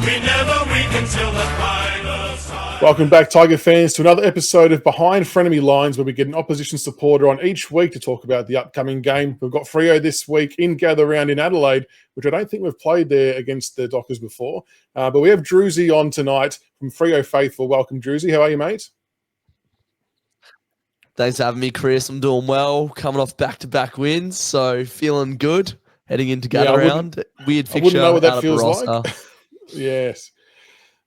We never weak until the final side. Welcome back, Tiger fans, to another episode of Behind Frenemy Lines, where we get an opposition supporter on each week to talk about the upcoming game. We've got Freo this week in gather-round in Adelaide, which I don't think we've played there against the Dockers before. But we have Drewzy on tonight from Freo Faithful. Welcome, Drewzy. How are you, mate? Thanks for having me, Chris. I'm doing well, coming off back-to-back wins, so feeling good. Heading into gather-round. Weird fixture. I wouldn't know what that feels like. Yes.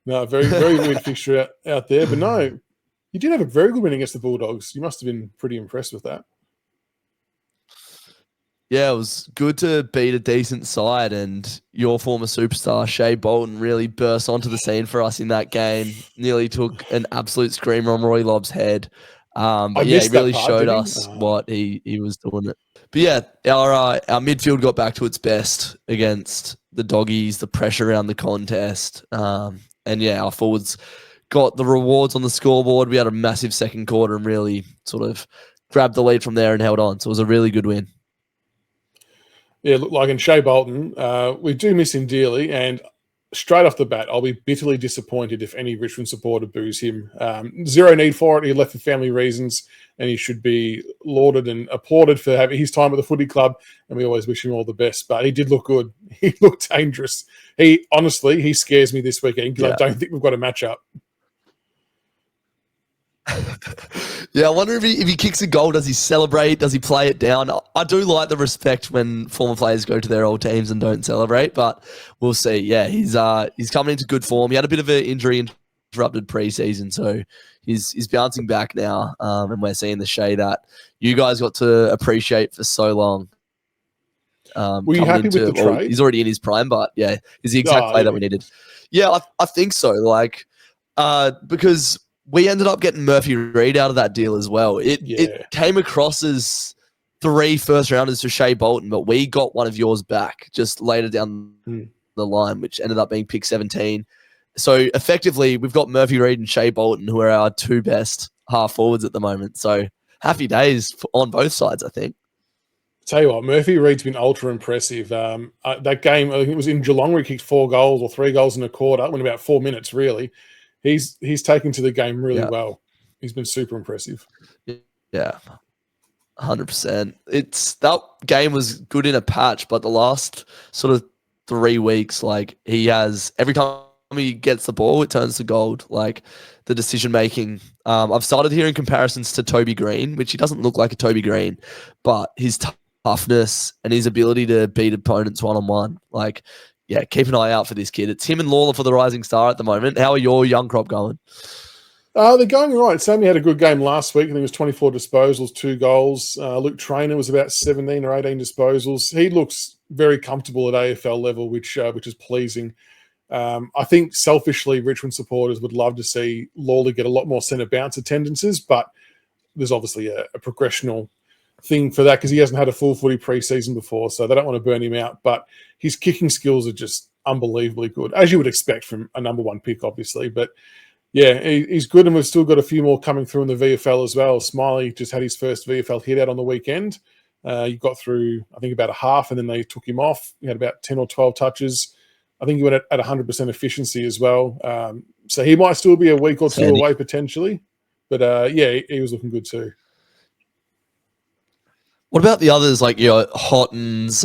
No, very, very weird fixture out there. But no, you did have a very good win against the Bulldogs. You must have been pretty impressed with that. Yeah, it was good to beat a decent side, and your former superstar, Shea Bolton, really burst onto the scene for us in that game. Nearly took an absolute screamer on Roy Lobb's head. But yeah, he really showed us what he was doing. But yeah, our midfield got back to its best against the Doggies, the pressure around the contest. And yeah, our forwards got the rewards on the scoreboard. We had a massive second quarter and really sort of grabbed the lead from there and held on. So it was a really good win. Yeah, look, like in Shea Bolton, we do miss him dearly. And straight off the bat, I'll be bitterly disappointed if any Richmond supporter boos him. Zero need for it. He left for family reasons, and he should be lauded and applauded for having his time at the footy club, and we always wish him all the best. But he did look good. He looked dangerous. He scares me this weekend because I don't think we've got a matchup. Yeah, I wonder if he kicks a goal, does he celebrate? Does he play it down? I do like the respect when former players go to their old teams and don't celebrate, but we'll see. Yeah, he's coming into good form. He had a bit of an injury interrupted preseason, so he's bouncing back now, and we're seeing the Shea that you guys got to appreciate for so long. Were you happy with the trade? He's already in his prime, but yeah, he's the exact player that we needed. Yeah, I think so. Because we ended up getting Murphy Reid out of that deal as well. It came across as 3 first-rounders for Shea Bolton, but we got one of yours back just later down the line, which ended up being pick 17. So effectively, we've got Murphy Reid and Shea Bolton, who are our 2 best half-forwards at the moment. So happy days on both sides, I think. Tell you what, Murphy Reid's been ultra impressive. That game, I think it was in Geelong where he kicked 4 goals or 3 goals in a quarter in about 4 minutes, really. He's taken to the game really well. He's been super impressive. Yeah, 100%. That game was good in a patch, but the last sort of 3 weeks, he has every time he gets the ball, it turns to gold. The decision making. I've started hearing comparisons to Toby Green, which he doesn't look like a Toby Green, but his toughness and his ability to beat opponents one-on-one, yeah, keep an eye out for this kid. It's him and Lawler for the rising star at the moment. How are your young crop going? They're going right. Sammy had a good game last week. I think it was 24 disposals, 2 goals. Luke Traynor was about 17 or 18 disposals. He looks very comfortable at AFL level, which is pleasing. I think selfishly, Richmond supporters would love to see Lawler get a lot more centre bounce attendances, but there's obviously a progressional thing for that because he hasn't had a full footy preseason before, so they don't want to burn him out. But his kicking skills are just unbelievably good, as you would expect from a number 1 pick, obviously. But yeah, he's good, and we've still got a few more coming through in the VFL as well. Smiley just had his first VFL hit out on the weekend. He got through, I think, about a half, and then they took him off. He had about 10 or 12 touches. I think he went at 100% efficiency as well. So he might still be a week or 2 away potentially. But yeah, he was looking good too. What about the others, like your Hottons,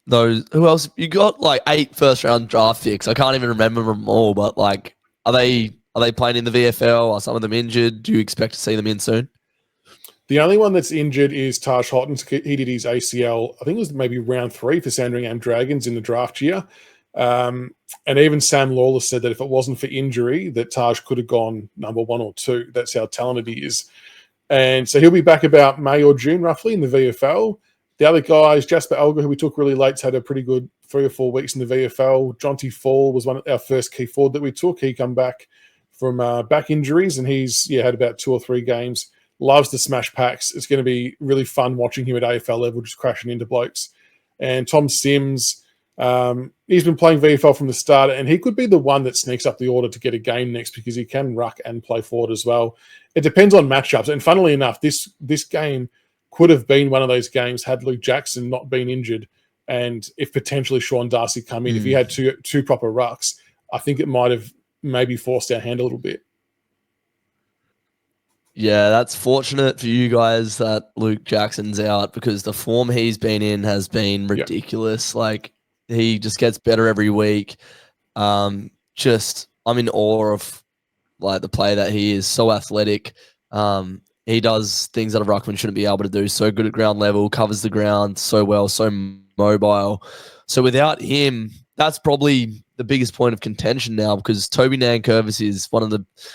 those? Who else? You got 8 first-round draft picks. I can't even remember them all, but are they playing in the VFL? Are some of them injured? Do you expect to see them in soon? The only one that's injured is Taj Hottons. He did his ACL, I think it was maybe round 3 for Sandringham Dragons in the draft year. And even Sam Lawler said that if it wasn't for injury, that Taj could have gone number 1 or 2. That's how talented he is. And so he'll be back about May or June, roughly, in the VFL. The other guys, Jasper Elgar, who we took really late, had a pretty good 3 or 4 weeks in the VFL. Jonty Fall was one of our first key forward that we took. He come back from back injuries, and he's had about 2 or 3 games. Loves to smash packs. It's going to be really fun watching him at AFL level, just crashing into blokes. And Tom Sims, he's been playing VFL from the start, and he could be the one that sneaks up the order to get a game next because he can ruck and play forward as well. It depends on matchups. And funnily enough, this game could have been one of those games had Luke Jackson not been injured, and if potentially Sean Darcy come in, if he had two proper rucks, I think it might have maybe forced our hand a little bit. Yeah, that's fortunate for you guys that Luke Jackson's out, because the form he's been in has been ridiculous. Like, he just gets better every week. I'm in awe of like the player that he is. So athletic. He does things that a ruckman shouldn't be able to do. So good at ground level, covers the ground so well, so mobile. So without him, that's probably the biggest point of contention now, because Toby Nankervis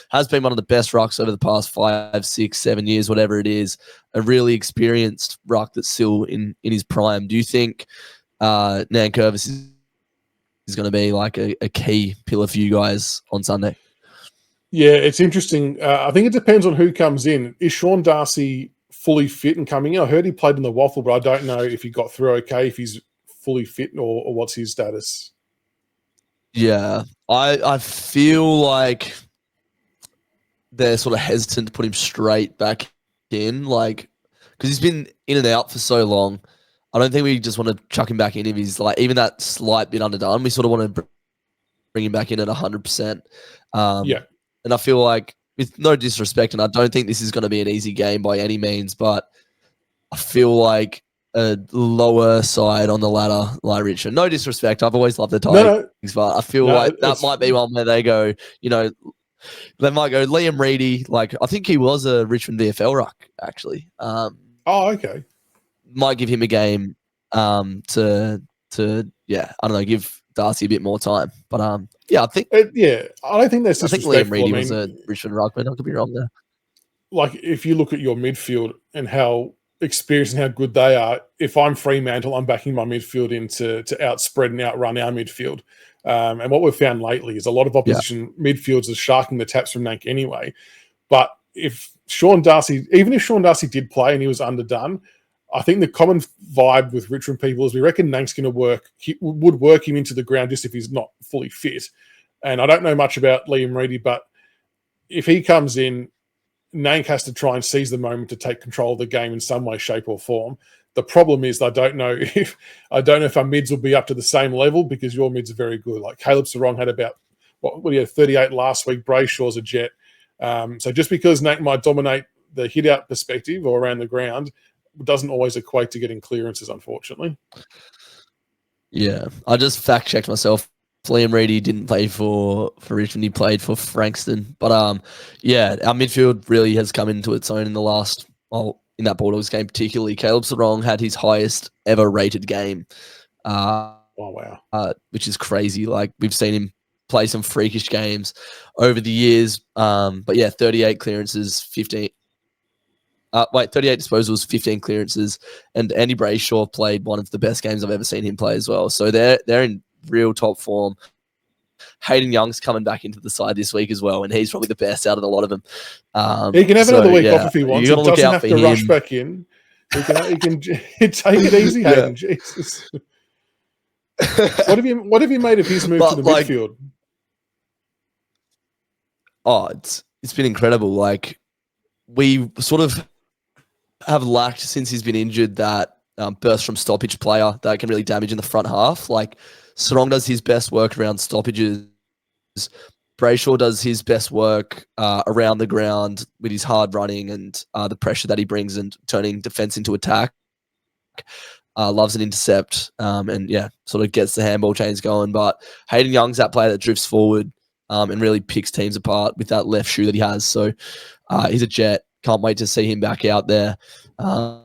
has been one of the best rucks over the past 5, 6, 7 years, whatever it is. A really experienced ruck that's still in his prime. Do you think Nankervis is going to be like a key pillar for you guys on Sunday? Yeah, it's interesting. I think it depends on who comes in. Is Sean Darcy fully fit and coming in? I heard he played in the waffle, but I don't know if he got through okay, if he's fully fit or what's his status. Yeah, I feel like they're sort of hesitant to put him straight back in, like, because he's been in and out for so long. I don't think we just want to chuck him back in if he's like even that slight bit underdone. We sort of want to bring him back in at 100%. And I feel like, with no disrespect, and I don't think this is going to be an easy game by any means, but I feel like a lower side on the ladder, like Richmond. No disrespect, I've always loved the Tigers, but I feel like that might be one where they go, they might go Liam Reedy. Like, I think he was a Richmond VFL ruck, actually. Okay. Might give him a game to I don't know, give Darcy a bit more time. But I think I don't think that's disrespectful. I think Liam Reedy was a Richmond ruckman. I could be wrong there. Like, if you look at your midfield and how experienced and how good they are, if I'm Fremantle, I'm backing my midfield in to outspread and outrun our midfield. And what we've found lately is a lot of opposition midfields are sharking the taps from Nank anyway. But even if Sean Darcy did play and he was underdone, I think the common vibe with Richmond people is we reckon Nank's going to would work him into the ground just if he's not fully fit. And I don't know much about Liam Reedy, but if he comes in, Nank has to try and seize the moment to take control of the game in some way, shape, or form. The problem is I don't know if our mids will be up to the same level, because your mids are very good. Like, Caleb Sarong had about 38 last week. Brayshaw's a jet. So just because Nank might dominate the hit out perspective or around the ground doesn't always equate to getting clearances, unfortunately. Yeah, I just fact checked myself. Liam Reedy didn't play for Richmond. He played for Frankston. But our midfield really has come into its own in the last, in that Bulldogs game particularly. Caleb Sarong had his highest ever rated game. Which is crazy. Like, we've seen him play some freakish games over the years. 38 clearances, 38 disposals, 15 clearances, and Andy Brayshaw played one of the best games I've ever seen him play as well. So they're in real top form. Hayden Young's coming back into the side this week as well, and he's probably the best out of a lot of them. He can have another week off if he wants. He doesn't have to rush back in. He can take it easy, Hayden. Jesus. What have you made of his move to the midfield? Oh, it's been incredible. Like, we sort of have lacked, since he's been injured, that burst from stoppage player that can really damage in the front half. Like, Sarong does his best work around stoppages. Brayshaw does his best work around the ground with his hard running and the pressure that he brings and turning defense into attack. Loves an intercept sort of gets the handball chains going. But Hayden Young's that player that drifts forward and really picks teams apart with that left shoe that he has. So he's a jet. Can't wait to see him back out there. I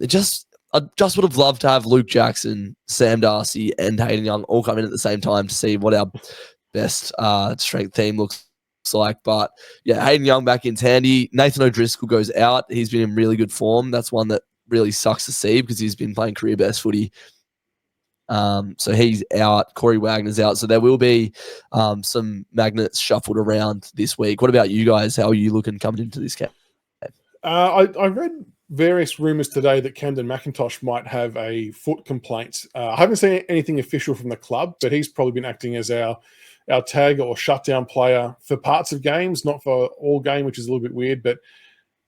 just would have loved to have Luke Jackson, Sam Darcy, and Hayden Young all come in at the same time to see what our best strength team looks like. But yeah, Hayden Young back in's handy. Nathan O'Driscoll goes out. He's been in really good form. That's one that really sucks to see, because he's been playing career best footy. So he's out. Corey Wagner's out. So there will be some magnets shuffled around this week. What about you guys? How are you looking coming into this game? I read various rumours today that Camden McIntosh might have a foot complaint. I haven't seen anything official from the club, but he's probably been acting as our tag or shutdown player for parts of games, not for all game, which is a little bit weird. But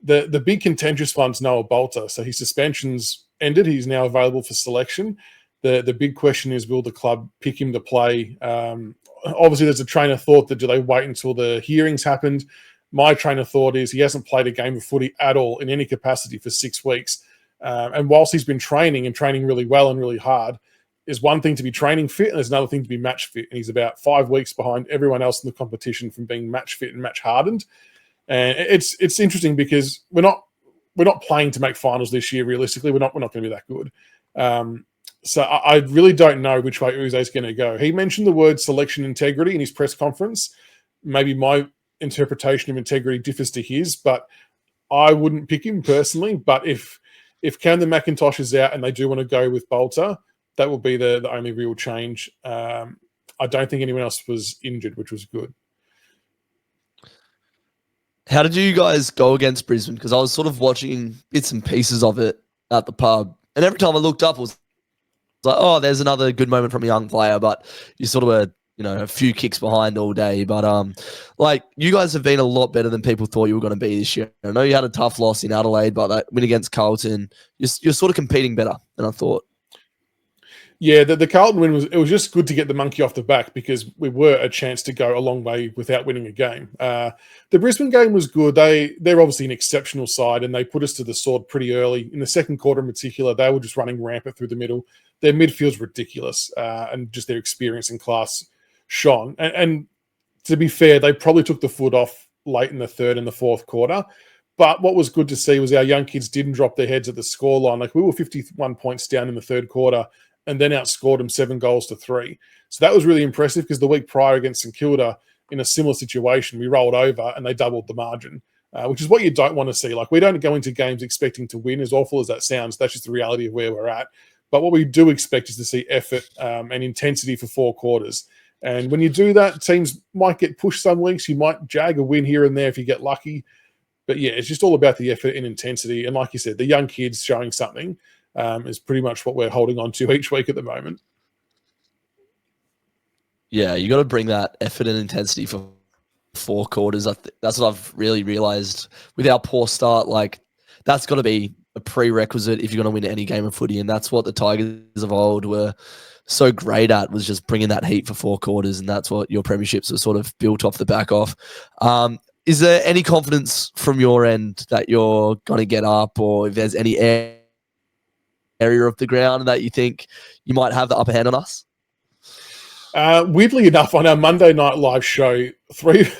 the big contentious one's Noah Bolter. So his suspension's ended. He's now available for selection. The big question is, will the club pick him to play obviously there's a train of thought that do they wait until the hearings happened? My train of thought is he hasn't played a game of footy at all in any capacity for 6 weeks. And whilst he's been training and training really well and really hard, there's one thing to be training fit and there's another thing to be match fit. And he's about 5 weeks behind everyone else in the competition from being match fit and match hardened. And it's interesting because we're not playing to make finals this year. Realistically, we're not going to be that good. So I really don't know which way Uze's going to go. He mentioned the word selection integrity in his press conference. Maybe my interpretation of integrity differs to his, but I wouldn't pick him personally. But if Camden McIntosh is out and they do want to go with Bolter, that will be the only real change. I don't think anyone else was injured, which was good. How did you guys go against Brisbane? Because I was sort of watching bits and pieces of it at the pub, and every time I looked up, it was like, oh, there's another good moment from a young player, but you sort of were, a few kicks behind all day. But like, you guys have been a lot better than people thought you were going to be this year. I know you had a tough loss in Adelaide, but that win against Carlton, you're sort of competing better than I thought. Yeah, the Carlton win was just good to get the monkey off the back because we were a chance to go a long way without winning a game. The Brisbane game was good. They're obviously an exceptional side and they put us to the sword pretty early. In the second quarter in particular, they were just running rampant through the middle. Their midfield's ridiculous and just their experience and class shone. And to be fair, they probably took the foot off late in the third and the fourth quarter. But what was good to see was our young kids didn't drop their heads at the scoreline. Like we were 51 points down in the third quarter and then outscored them 7-3. So that was really impressive because the week prior against St Kilda, in a similar situation, we rolled over and they doubled the margin, which is what you don't want to see. Like we don't go into games expecting to win, as awful as that sounds. That's just the reality of where we're at. But what we do expect is to see effort and intensity for 4 quarters. And when you do that, teams might get pushed some weeks. You might jag a win here and there if you get lucky. But yeah, it's just all about the effort and intensity. And like you said, the young kids showing something is pretty much what we're holding on to each week at the moment. Yeah, you got to bring that effort and intensity for 4 quarters. That's what I've really realized with our poor start. Like, that's got to be a prerequisite if you're going to win any game of footy. And that's what the Tigers of old were so great at, was just bringing that heat for 4 quarters. And that's what your premierships are sort of built off the back of. Is there any confidence from your end that you're going to get up, or if there's any area of the ground that you think you might have the upper hand on us? Weirdly enough, on our Monday night live show,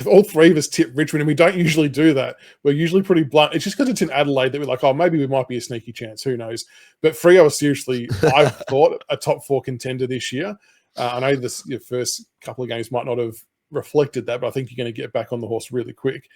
all three of us tipped Richmond, and we don't usually do that. We're usually pretty blunt. It's just because it's in Adelaide that we're like, oh, maybe we might be a sneaky chance. Who knows? But Freo is seriously, I thought, a top 4 contender this year. I know your first couple of games might not have reflected that, but I think you're going to get back on the horse really quick.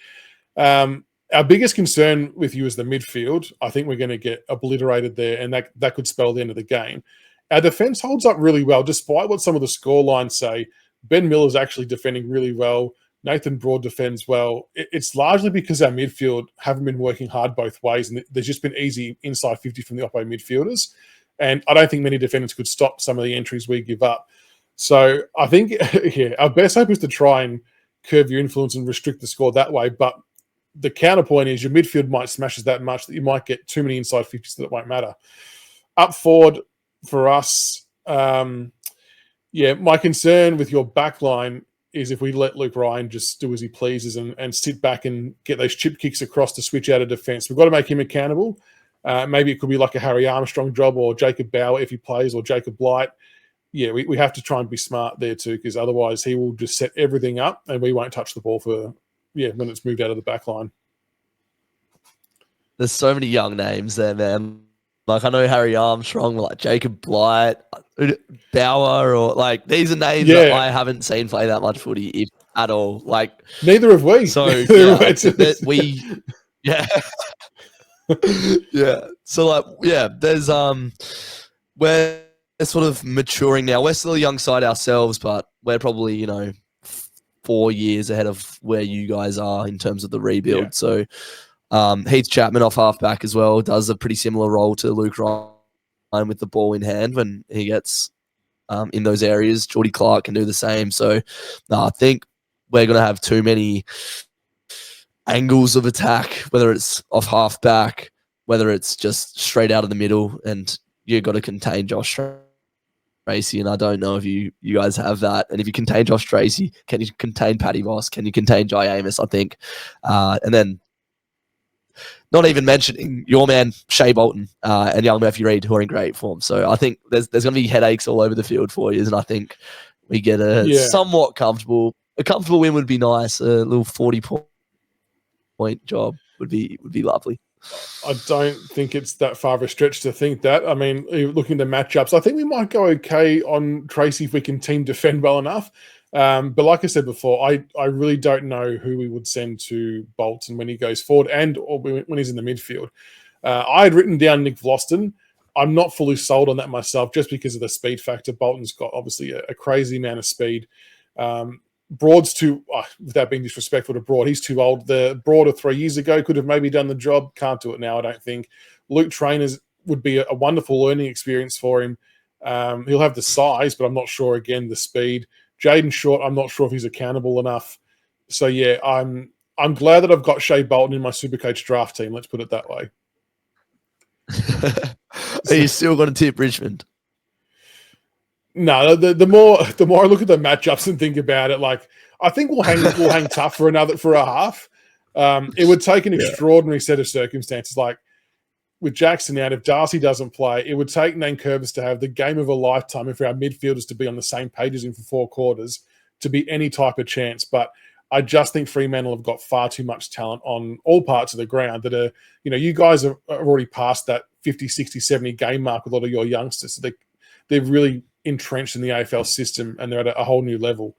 Our biggest concern with you is the midfield. I think we're going to get obliterated there, and that could spell the end of the game. Our defense holds up really well, despite what some of the score lines say. Ben Miller's actually defending really well. Nathan Broad defends well. It's largely because our midfield haven't been working hard both ways, and there's just been easy inside 50 from the oppo midfielders. And I don't think many defenders could stop some of the entries we give up. So I think, yeah, our best hope is to try and curb your influence and restrict the score that way. But the counterpoint is your midfield might smash us that much that you might get too many inside 50s that it won't matter. Up forward for us, my concern with your back line is if we let Luke Ryan just do as he pleases and sit back and get those chip kicks across to switch out of defence. We've got to make him accountable. Maybe it could be like a Harry Armstrong job or Jacob Bauer if he plays, or Jacob Blight. Yeah, we have to try and be smart there too, because otherwise he will just set everything up and we won't touch the ball for, when it's moved out of the back line. There's so many young names there, man. Like, I know Harry Armstrong, like Jacob Blight, Bauer, or like, these are names that I haven't seen play that much footy, if at all. Like, neither have we. So So there's we're sort of maturing now. We're still a young side ourselves, but we're probably 4 years ahead of where you guys are in terms of the rebuild. Yeah. So Heath Chapman off halfback as well does a pretty similar role to Luke Ryan with the ball in hand when he gets in those areas. Geordie Clark can do the same. So I think we're going to have too many angles of attack, whether it's off halfback, whether it's just straight out of the middle, and you've got to contain Josh straight Tracy, and I don't know if you guys have that. And if you contain Josh Tracy, can you contain Paddy Moss? Can you contain Jai Amos? I think, and then not even mentioning your man Shea Bolton and young Murphy Reid, who are in great form. So I think there's going to be headaches all over the field for you, and I think we get a somewhat comfortable. A comfortable win would be nice. A little 40-point job would be lovely. I don't think it's that far of a stretch to think that. I mean, looking at the matchups, I think we might go okay on Tracy if we can team defend well enough. But like I said before, I really don't know who we would send to Bolton when he goes forward or when he's in the midfield. I had written down Nick Vlosten. I'm not fully sold on that myself just because of the speed factor. Bolton's got obviously a crazy amount of speed. Broad's too, without being disrespectful to Broad, he's too old. The Broad of 3 years ago could have maybe done the job. Can't do it now, I don't think. Luke Trainers would be a wonderful learning experience for him. He'll have the size, but I'm not sure, again, the speed. Jaden Short, I'm not sure if he's accountable enough. So, yeah, I'm glad that I've got Shea Bolton in my Supercoach draft team. Let's put it that way. Are you still going to tip Richmond? No, the more I look at the matchups and think about it, like I think we'll hang tough for a half. It would take an extraordinary set of circumstances, like with Jackson out. If Darcy doesn't play, it would take Nankervis to have the game of a lifetime, and for our midfielders to be on the same page as him for 4 quarters to be any type of chance. But I just think Fremantle have got far too much talent on all parts of the ground that are, you guys are already past that 50, 60, 70 game mark with a lot of your youngsters. So they're really entrenched in the AFL system, and they're at a whole new level.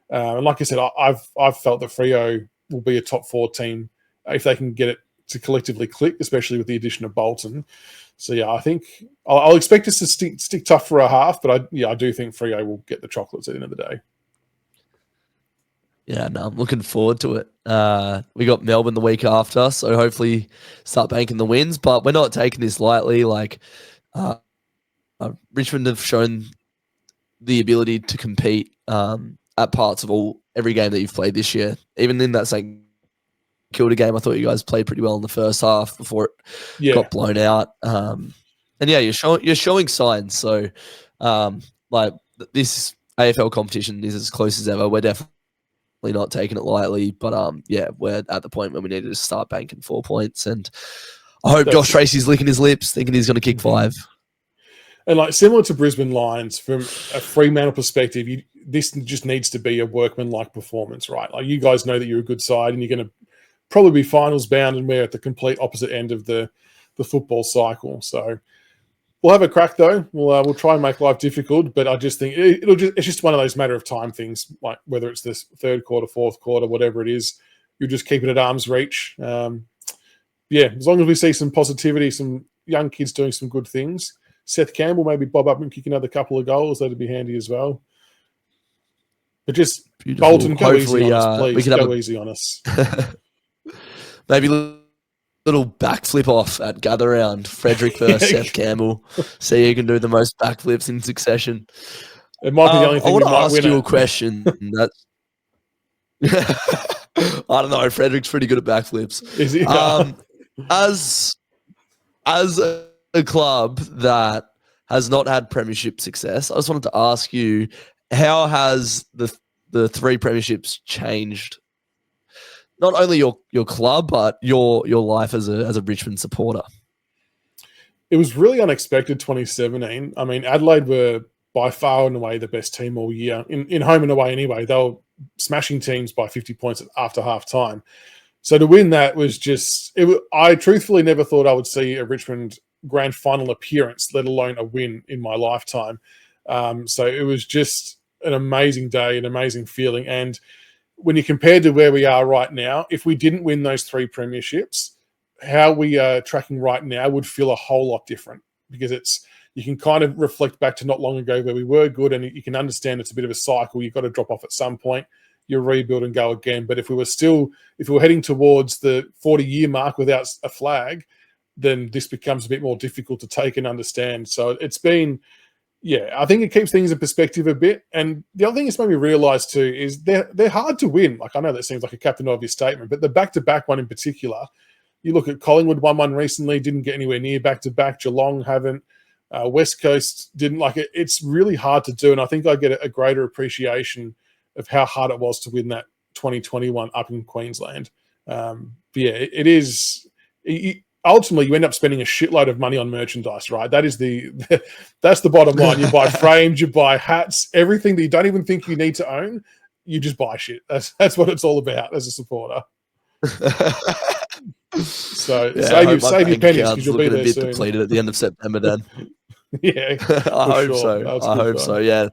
And like I said, I've felt that Freo will be a top 4 team if they can get it to collectively click, especially with the addition of Bolton. So yeah, I think I'll expect us to stick tough for a half, but I do think Freo will get the chocolates at the end of the day. Yeah, no, I'm looking forward to it. We got Melbourne the week after, so hopefully start banking the wins. But we're not taking this lightly. Like Richmond have shown the ability to compete at parts of every game that you've played this year. Even in that St Kilda game, I thought you guys played pretty well in the first half before it got blown out. And yeah, you're showing signs. So like this AFL competition is as close as ever. We're definitely not taking it lightly, but yeah, we're at the point where we need to start banking 4 points. And I hope Josh Tracy's licking his lips, thinking he's going to kick 5. And like similar to Brisbane Lions, from a Fremantle perspective, this just needs to be a workman-like performance, right? Like you guys know that you're a good side, and you're going to probably be finals bound, and we're at the complete opposite end of the football cycle. So we'll have a crack though. We'll try and make life difficult, but I just think it's just one of those matter of time things. Like whether it's this 3rd quarter, 4th quarter, whatever it is, you just keep it at arm's reach. Yeah, as long as we see some positivity, some young kids doing some good things. Seth Campbell maybe bob up and kick another couple of goals. That'd be handy as well. But just beautiful. Bolton, go easy on us, please. Go easy on us. Maybe a little backflip off at gather-round. Frederick versus Seth Campbell. See who can do the most backflips in succession. It might be the only thing. I want to ask you a question. That's I don't know. Frederick's pretty good at backflips. Is he? As a club that has not had premiership success, I just wanted to ask you, how has the 3 premierships changed not only your club but your life as a Richmond supporter? It was really unexpected 2017. I mean, Adelaide were by far and away the best team all year in home and away anyway. They were smashing teams by 50 points after half time. So to win that was just I truthfully never thought I would see a Richmond grand final appearance, let alone a win in my lifetime. So it was just an amazing day, an amazing feeling. And when you compare to where we are right now, if we didn't win those 3 premierships, how we are tracking right now would feel a whole lot different, because you can kind of reflect back to not long ago where we were good, and you can understand it's a bit of a cycle. You've got to drop off at some point, you rebuild and go again. But if we were heading towards the 40-year mark without a flag, then this becomes a bit more difficult to take and understand. So it's been, I think it keeps things in perspective a bit. And the other thing it's made me realise too is they're hard to win. Like, I know that seems like a Captain Obvious statement, but the back-to-back one in particular, you look at Collingwood won one recently, didn't get anywhere near back-to-back. Geelong haven't. West Coast didn't like it. It's really hard to do, and I think I get a greater appreciation of how hard it was to win that 2021 up in Queensland. It is. Ultimately, you end up spending a shitload of money on merchandise, right? That is that's the bottom line. You buy frames, you buy hats, everything that you don't even think you need to own. You just buy shit. That's what it's all about as a supporter. So save your pennies because you'll be there soon. Depleted at the end of September. Then, yeah, I hope so. I hope so. Yeah.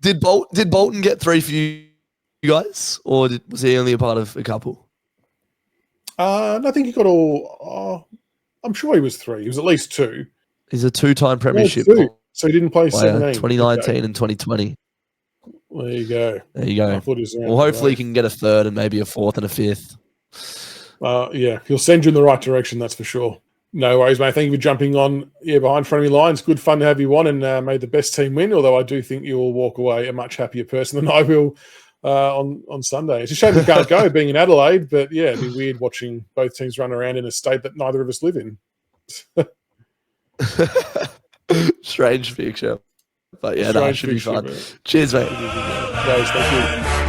Did Bolton get 3 for you guys, or was he only a part of a couple? I think he got all. I'm sure he was 3. He was at least 2. He's a 2-time premiership. So he didn't play 17. 2019 and 2020. There you go. Well, hopefully he can get a 3rd and maybe a 4th and a 5th. Yeah, he'll send you in the right direction, that's for sure. No worries, mate. Thank you for jumping on behind Frenemy lines. Good fun to have you on, and may the best team win, although I do think you will walk away a much happier person than I will on Sunday. It's a shame you can't go, being in Adelaide, but yeah, it'd be weird watching both teams run around in a state that neither of us live in. Strange picture. But yeah, that should be fun. Cheers, mate. Guys, thank you.